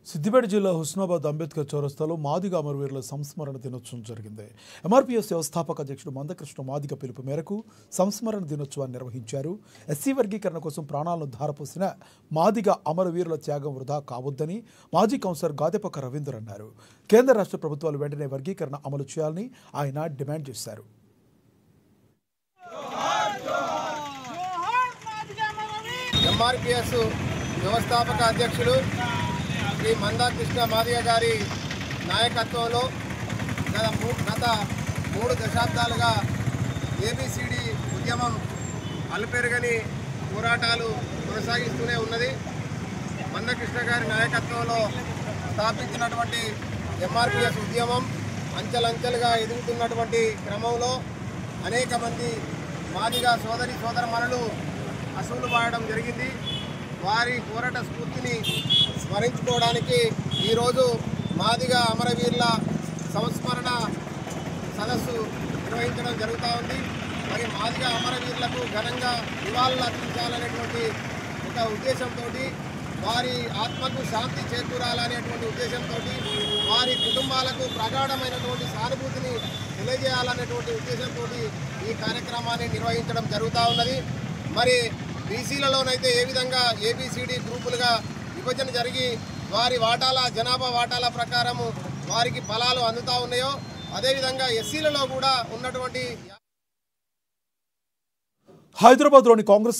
సిద్దిపేట జిల్లా హుస్నాబాద్ అంబేద్కర్ చౌరస్తాలో మాదిగ అమరవీరుల సంస్మరణ దినోత్సవం జరిగింది. ఎంఆర్పీఎస్ వ్యవస్థాపక అధ్యక్షుడు మందకృష్ణ మాదిగ పిలుపు మేరకు సంస్మరణ దినోత్సవాన్ని నిర్వహించారు. ఎస్సీ వర్గీకరణ కోసం ప్రాణాలను ధారపోసిన మాదిగ అమరవీరుల త్యాగం వృధా కావద్దని మాజీ కౌన్సిలర్ గాదెపక్క రవీందర్ అన్నారు. కేంద్ర రాష్ట్ర ప్రభుత్వాలు వెంటనే వర్గీకరణ అమలు చేయాలని ఆయన డిమాండ్ చేశారు. ఎంఆర్పీఎస్ వ్యవస్థాపక అధ్యక్షులు శ్రీ మందకృష్ణ మాదిగ గారి నాయకత్వంలో గత 3 దశాబ్దాలుగా ఏబిసిడి ఉద్యమం అలుపెరగని పోరాటాలు కొనసాగిస్తూనే ఉన్నది. మందకృష్ణ గారి నాయకత్వంలో స్థాపించినటువంటి ఎంఆర్పీఎస్ ఉద్యమం అంచెలంచెలుగా ఎదుగుతున్నటువంటి క్రమంలో అనేక మంది మాదిగ సోదరమణులు అసూలు బాయడం జరిగింది. వారి పోరాట స్ఫూర్తిని స్మరించుకోవడానికి ఈరోజు మాదిగ అమరవీరుల సంస్మరణ సదస్సు నిర్వహించడం జరుగుతూ ఉంది. మరి మాదిగ అమరవీరులకు ఘనంగా నివాళులు అర్పించాలనేటువంటి ఒక ఉద్దేశంతో, వారి ఆత్మకు శాంతి చేకూరాలనేటువంటి ఉద్దేశంతో, వారి కుటుంబాలకు ప్రగాఢమైనటువంటి సానుభూతిని తెలియజేయాలనేటువంటి ఉద్దేశంతో ఈ కార్యక్రమాన్ని నిర్వహించడం జరుగుతూ ఉన్నది. మరి బీసీలలోనైతే ఏ విధంగా ఏబిసిడి గ్రూపులుగా విభజన జరిగి వారి జనాభా వాటాల ప్రకారము వారికి ఫలాలు అందుతూ ఉన్నాయో, అదేవిధంగా ఎస్సీలలో కూడా ఉన్నటువంటి హైదరాబాద్లోని కాంగ్రెస్